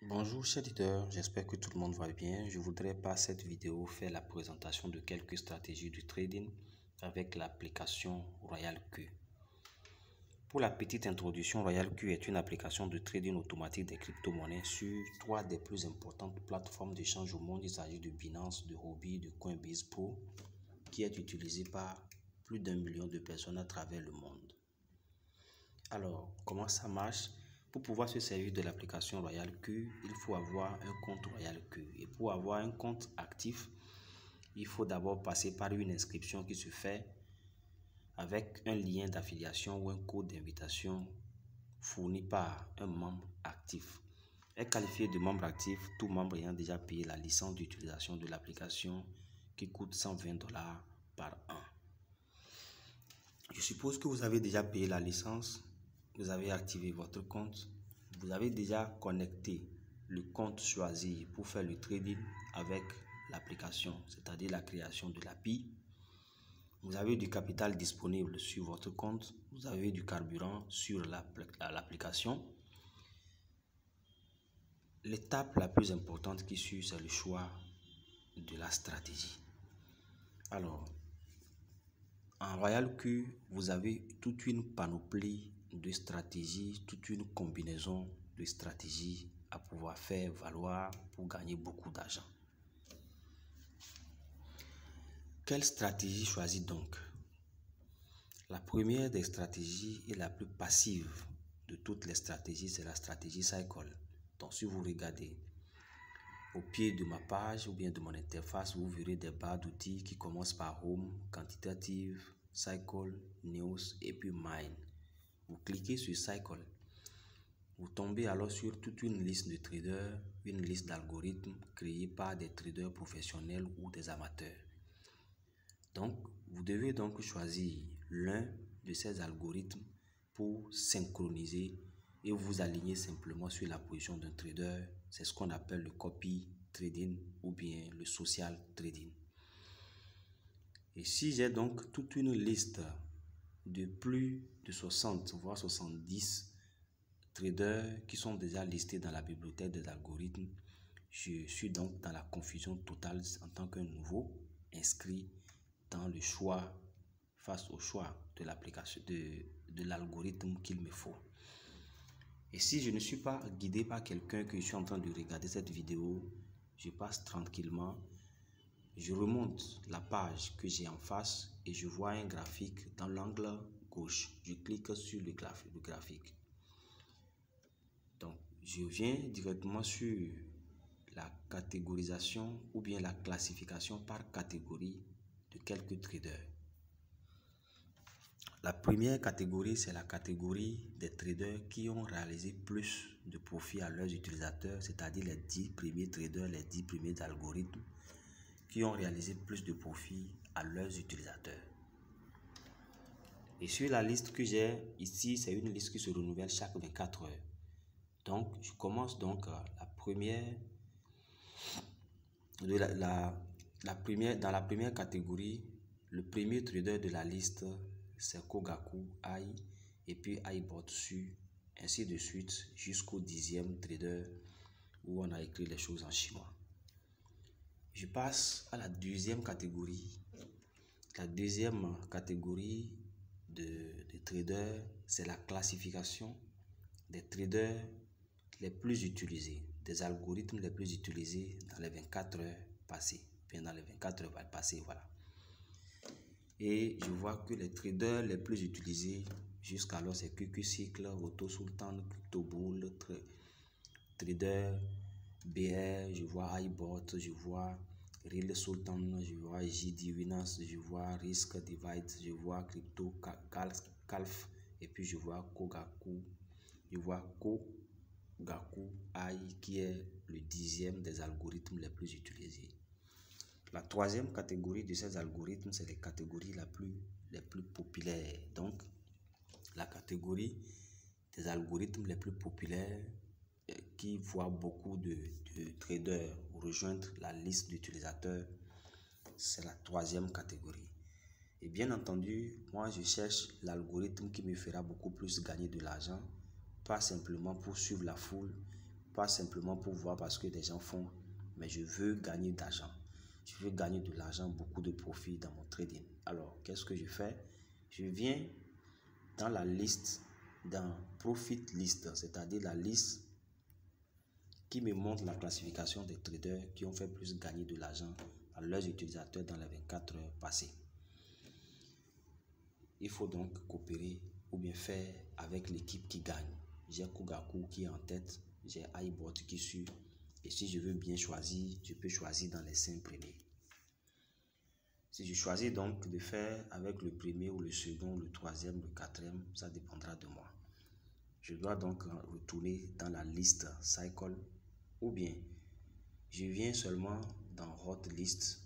Bonjour chers leaders, j'espère que tout le monde va bien. Je voudrais par cette vidéo faire la présentation de quelques stratégies du trading avec l'application RoyalQ. Pour la petite introduction, RoyalQ est une application de trading automatique des crypto-monnaies sur trois des plus importantes plateformes d'échange au monde. Il s'agit de Binance, de Huobi, de Coinbase Pro, qui est utilisée par plus d'1 million de personnes à travers le monde. Alors, comment ça marche? Pour pouvoir se servir de l'application RoyalQ, il faut avoir un compte RoyalQ. Et pour avoir un compte actif, il faut d'abord passer par une inscription qui se fait avec un lien d'affiliation ou un code d'invitation fourni par un membre actif. Est qualifié de membre actif tout membre ayant déjà payé la licence d'utilisation de l'application qui coûte $120 par an. Je suppose que vous avez déjà payé la licence. Vous avez activé votre compte, vous avez déjà connecté le compte choisi pour faire le trading avec l'application, c'est-à-dire la création de l'API. Vous avez du capital disponible sur votre compte, vous avez du carburant sur l'application. L'étape la plus importante qui suit, c'est le choix de la stratégie. Alors, en RoyalQ, vous avez toute une panoplie de stratégies, toute une combinaison de stratégies à pouvoir faire valoir pour gagner beaucoup d'argent. Quelle stratégie choisir donc? La première des stratégies et la plus passive de toutes les stratégies, c'est la stratégie Cycle. Donc si vous regardez au pied de ma page ou bien de mon interface, vous verrez des barres d'outils qui commencent par Home, Quantitative, Cycle, News et puis Mine. Vous cliquez sur Cycle. Vous tombez alors sur toute une liste de traders, une liste d'algorithmes créés par des traders professionnels ou des amateurs. Donc, vous devez donc choisir l'un de ces algorithmes pour synchroniser et vous aligner simplement sur la position d'un trader. C'est ce qu'on appelle le copy trading ou bien le social trading. Et si j'ai donc toute une liste de plus de 60 voire 70 traders qui sont déjà listés dans la bibliothèque des algorithmes, je suis donc dans la confusion totale en tant qu'un nouveau inscrit dans le choix face au choix de l'application de l'algorithme qu'il me faut. Et si je ne suis pas guidé par quelqu'un que je suis en train de regarder cette vidéo, je passe tranquillement, je remonte la page que j'ai en face et je vois un graphique dans l'angle gauche. Je clique sur le graphique. Donc, je viens directement sur la catégorisation ou bien la classification par catégorie de quelques traders. La première catégorie, c'est la catégorie des traders qui ont réalisé plus de profit à leurs utilisateurs, c'est-à-dire les 10 premiers traders, les 10 premiers algorithmes qui ont réalisé plus de profit à leurs utilisateurs. Et sur la liste que j'ai ici, c'est une liste qui se renouvelle chaque 24 heures. Donc, je commence donc la première dans la première catégorie. Le premier trader de la liste, c'est Kogaku AI et puis iBotsu, ainsi de suite jusqu'au 10e trader où on a écrit les choses en chinois. Je passe à la deuxième catégorie. La deuxième catégorie de traders, c'est la classification des traders les plus utilisés, des algorithmes les plus utilisés dans les 24 heures passées. Bien dans les 24 heures passées, voilà. Et je vois que les traders les plus utilisés jusqu'alors, c'est QQCycle, AutoSultan, CryptoBull, Trader BR, je vois iBot, je vois Real Sultan, je vois JD Winners, je vois Risk Divide, je vois Crypto Calf, et puis je vois Kogaku, je vois Kogaku AI qui est le 10e des algorithmes les plus utilisés. La troisième catégorie de ces algorithmes, c'est les catégories les plus populaires. Donc, la catégorie des algorithmes les plus populaires qui voient beaucoup de traders rejoindre la liste d'utilisateurs, c'est la troisième catégorie. Et bien entendu, moi je cherche l'algorithme qui me fera beaucoup plus gagner de l'argent, pas simplement pour suivre la foule, pas simplement pour voir parce que des gens font, mais je veux gagner d'argent. Je veux gagner de l'argent, beaucoup de profit dans mon trading. Alors, qu'est-ce que je fais? Je viens dans la liste, dans Profit List, c'est-à-dire la liste qui me montre la classification des traders qui ont fait plus gagner de l'argent à leurs utilisateurs dans les 24 heures passées. Il faut donc coopérer ou bien faire avec l'équipe qui gagne. J'ai Kogaku qui est en tête, j'ai iBot qui suit. Et si je veux bien choisir, je peux choisir dans les 5 premiers. Si je choisis donc de faire avec le premier ou le second, le troisième, le quatrième, ça dépendra de moi. Je dois donc retourner dans la liste Cycle ou bien je viens seulement dans Hot List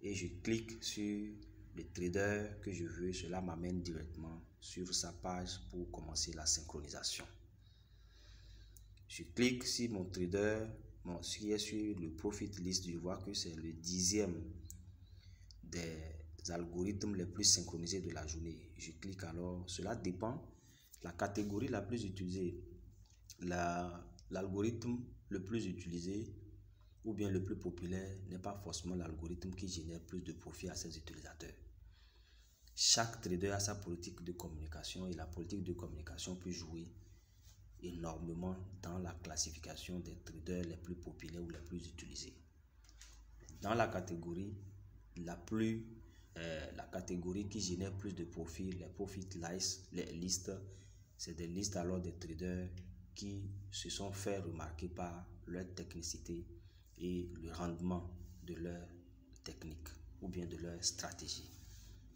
et je clique sur le trader que je veux. Cela m'amène directement sur sa page pour commencer la synchronisation. Je clique sur mon trader, qui est sur le Profit List. Je vois que c'est le 10e des algorithmes les plus synchronisés de la journée. Je clique alors, cela dépend. La catégorie la plus utilisée, l'algorithme le plus utilisé ou bien le plus populaire n'est pas forcément l'algorithme qui génère plus de profit à ses utilisateurs. Chaque trader a sa politique de communication et la politique de communication peut jouer énormément dans la classification des traders les plus populaires ou les plus utilisés. Dans la catégorie la catégorie qui génère plus de profit, les profit lists, les listes, c'est des listes alors des traders qui se sont fait remarquer par leur technicité et le rendement de leur technique ou bien de leur stratégie.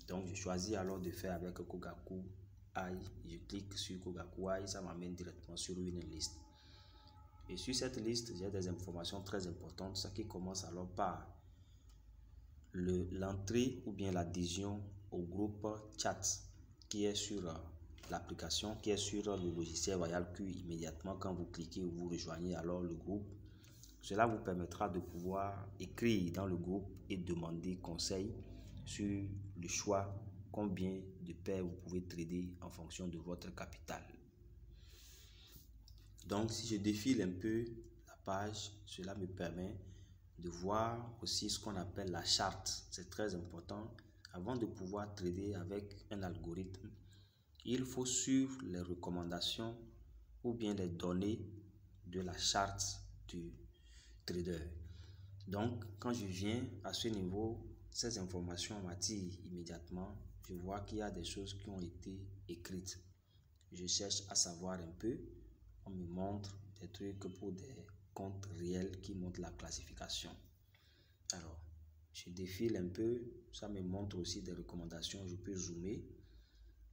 Donc je choisis alors de faire avec Kogaku AI. Je clique sur Kogaku AI, ça m'amène directement sur une liste. Et sur cette liste, j'ai des informations très importantes, ce qui commence alors par l'entrée ou bien l'adhésion au groupe chat qui est sur l'application, qui est sur le logiciel Royal Q. Immédiatement quand vous cliquez, vous rejoignez alors le groupe. Cela vous permettra de pouvoir écrire dans le groupe et demander conseil sur le choix, combien de paires vous pouvez trader en fonction de votre capital. Donc si je défile un peu la page, cela me permet de voir aussi ce qu'on appelle la charte. C'est très important. Avant de pouvoir trader avec un algorithme, il faut suivre les recommandations ou bien les données de la charte du trader. Donc, quand je viens à ce niveau, ces informations m'attirent immédiatement. Je vois qu'il y a des choses qui ont été écrites. Je cherche à savoir un peu. On me montre des trucs pour des comptes réels qui montrent la classification. Alors, je défile un peu. Ça me montre aussi des recommandations. Je peux zoomer.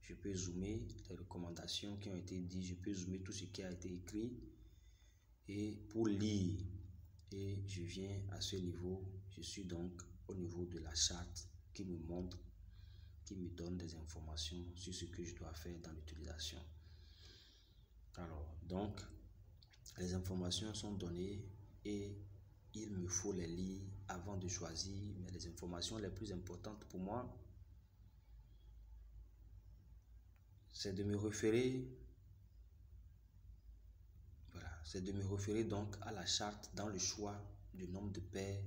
Je peux zoomer les recommandations qui ont été dites. Je peux zoomer tout ce qui a été écrit. Et pour lire, et je viens à ce niveau, je suis donc au niveau de la charte qui me montre, qui me donne des informations sur ce que je dois faire dans l'utilisation. Alors, donc, les informations sont données et il me faut les lire avant de choisir, mais les informations les plus importantes pour moi, c'est de me référer donc à la charte dans le choix du nombre de paires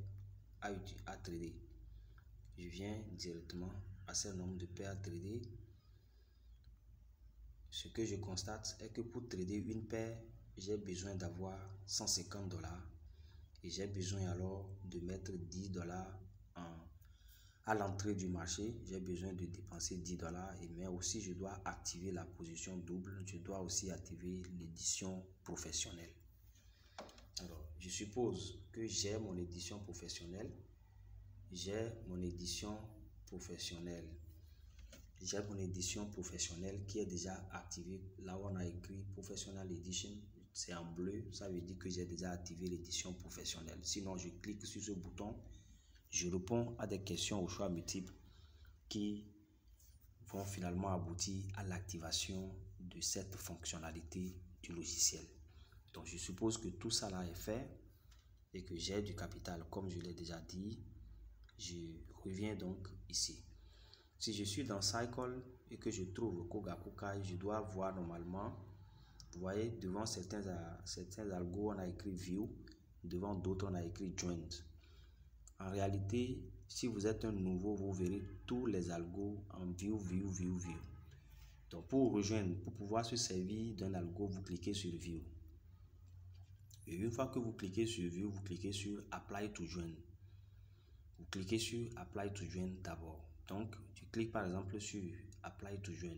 à trader. Je viens directement à ce nombre de paires à trader. Ce que je constate est que pour trader une paire, j'ai besoin d'avoir 150 $ et j'ai besoin alors de mettre 10 $ à l'entrée du marché. J'ai besoin de dépenser 10 $, mais aussi je dois activer la position double. Je dois aussi activer l'édition professionnelle. Alors, je suppose que j'ai mon édition professionnelle. J'ai mon édition professionnelle qui est déjà activée. Là où on a écrit Professional Edition, c'est en bleu. Ça veut dire que j'ai déjà activé l'édition professionnelle. Sinon, je clique sur ce bouton. Je réponds à des questions au choix multiples qui vont finalement aboutir à l'activation de cette fonctionnalité du logiciel. Donc, je suppose que tout ça là est fait et que j'ai du capital, comme je l'ai déjà dit. Je reviens donc ici. Si je suis dans Cycle et que je trouve Kogaku AI, je dois voir normalement Vous voyez, devant certains algos, on a écrit view. Devant d'autres, on a écrit joint. En réalité, si vous êtes un nouveau, vous verrez tous les algos en view. Donc, pour rejoindre, pour pouvoir se servir d'un algo, vous cliquez sur view. Et une fois que vous cliquez sur view, vous cliquez sur apply to join. Vous cliquez sur apply to join d'abord. Donc, je clique par exemple sur apply to join.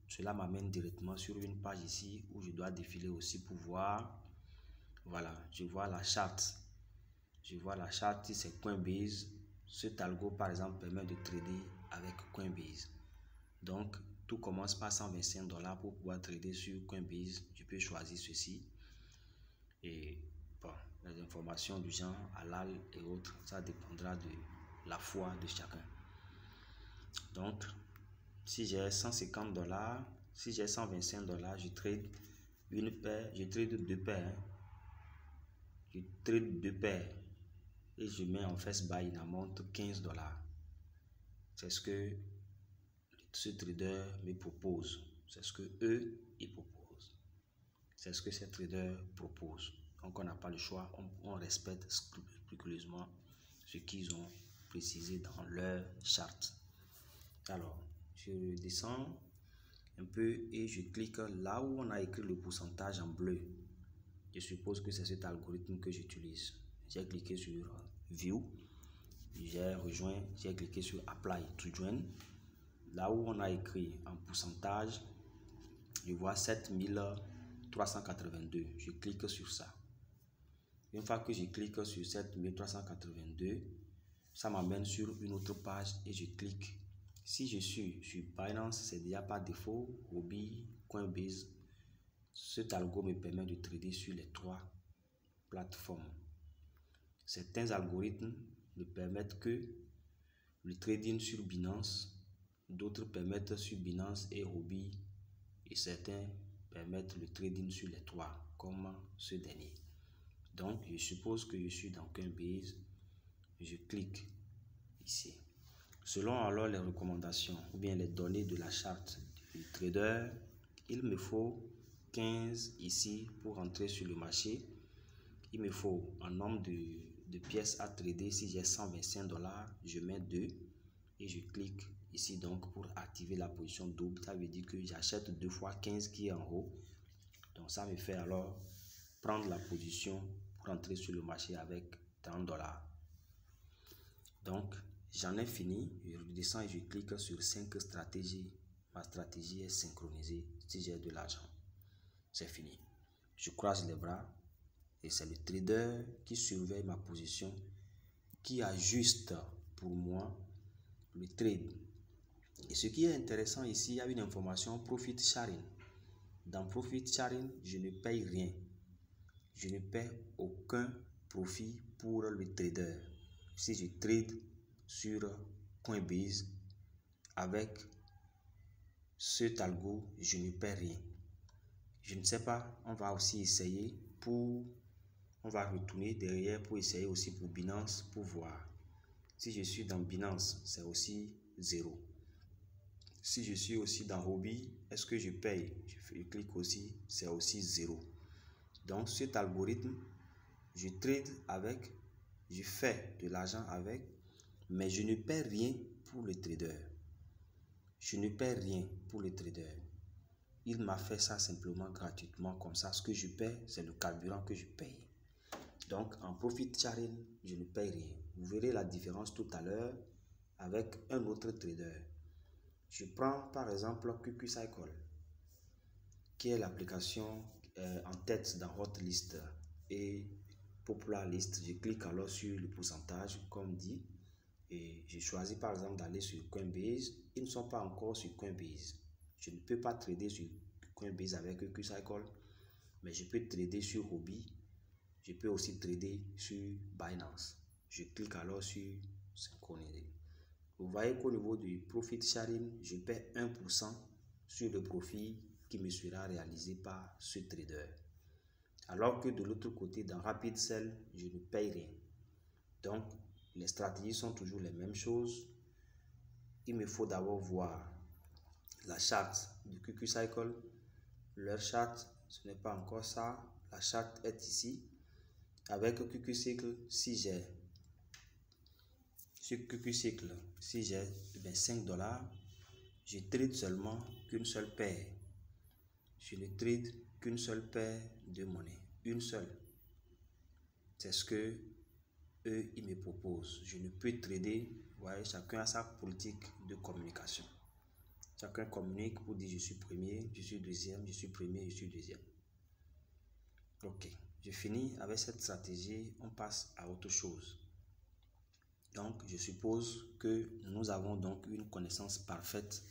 Cela m'amène directement sur une page ici où je dois défiler aussi pour voir. Voilà, je vois la charte. Je vois la charte, c'est Coinbase. Cet algo, par exemple, permet de trader avec Coinbase. Donc, tout commence par $125 pour pouvoir trader sur Coinbase. Je peux choisir ceci. Et bon, les informations du genre halal et autres, ça dépendra de la foi de chacun. Donc, si j'ai $150, si j'ai $125, je trade une paire, je trade deux paires. Je trade deux paires et je mets en first buy une amount $15. C'est ce que ce trader me propose. C'est ce que eux ils proposent. C'est ce que ces traders proposent. Donc on n'a pas le choix, on respecte scrupuleusement ce qu'ils ont précisé dans leur charte. Alors, je descends un peu et je clique là où on a écrit le pourcentage en bleu. Je suppose que c'est cet algorithme que j'utilise. J'ai cliqué sur View, j'ai cliqué sur Apply to Join. Là où on a écrit en pourcentage, je vois 7382. Je clique sur ça. Une fois que je clique sur 7382, ça m'amène sur une autre page et je clique. Si je suis sur Binance, c'est déjà par défaut, Huobi, Coinbase. Cet algo me permet de trader sur les trois plateformes. Certains algorithmes ne permettent que le trading sur Binance, d'autres permettent sur Binance et Huobi, et certains permettent le trading sur les trois, comme ce dernier. Donc, je suppose que je suis dans Coinbase, je clique ici. Selon alors les recommandations ou bien les données de la charte du trader, il me faut 15 ici pour entrer sur le marché. Il me faut un nombre de pièces à trader. Si j'ai $125, je mets 2 et je clique ici donc pour activer la position double. Ça veut dire que j'achète 2 fois 15 qui est en haut. Donc ça me fait alors prendre la position pour entrer sur le marché avec $30. Donc j'en ai fini. Je redescends et je clique sur 5 stratégies. Ma stratégie est synchronisée si j'ai de l'argent. C'est fini. Je croise les bras et c'est le trader qui surveille ma position, qui ajuste pour moi le trade. Et ce qui est intéressant ici, il y a une information profit sharing. Dans profit sharing, je ne paye rien. Je ne paie aucun profit pour le trader. Si je trade sur Coinbase avec cet algo, je ne paie rien. Je ne sais pas, on va aussi essayer on va retourner derrière pour essayer aussi pour Binance pour voir. Si je suis dans Binance, c'est aussi 0. Si je suis aussi dans Huobi, est-ce que je paye? Je clique aussi, c'est aussi 0. Donc cet algorithme, je trade avec, je fais de l'argent avec, mais je ne paie rien pour le trader. Je ne paie rien pour le trader. Il m'a fait ça simplement gratuitement comme ça. Ce que je paie, c'est le carburant que je paye. Donc en profit sharing, je ne paye rien. Vous verrez la différence tout à l'heure avec un autre trader. Je prends par exemple QQCycle, qui est l'application en tête dans Hotlist et Popular List. Je clique alors sur le pourcentage comme dit et je choisis par exemple d'aller sur Coinbase. Ils ne sont pas encore sur Coinbase. Je ne peux pas trader sur Coinbase avec QQCycle, mais je peux trader sur Huobi. Je peux aussi trader sur Binance. Je clique alors sur synchroniser. Vous voyez qu'au niveau du profit sharing, je paie 1% sur le profit qui me sera réalisé par ce trader. Alors que de l'autre côté, dans Rapid Sell, je ne paye rien. Donc, les stratégies sont toujours les mêmes choses. Il me faut d'abord voir la charte du QQCycle, leur charte ce n'est pas encore ça. La charte est ici. Avec QQ cycle, si j'ai sur QQ cycle, si j'ai $25, je trade seulement qu'une seule paire. Je ne trade qu'une seule paire de monnaie, une seule. C'est ce que eux ils me proposent. Je ne peux trader. Vous voyez, chacun a sa politique de communication. Chacun communique pour dire je suis premier, je suis deuxième, je suis premier, je suis deuxième. Ok, je finis avec cette stratégie, on passe à autre chose. Donc, je suppose que nous avons donc une connaissance parfaite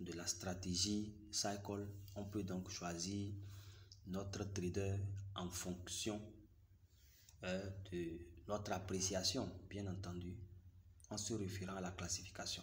de la stratégie cycle. On peut donc choisir notre trader en fonction de notre appréciation, bien entendu, en se référant à la classification.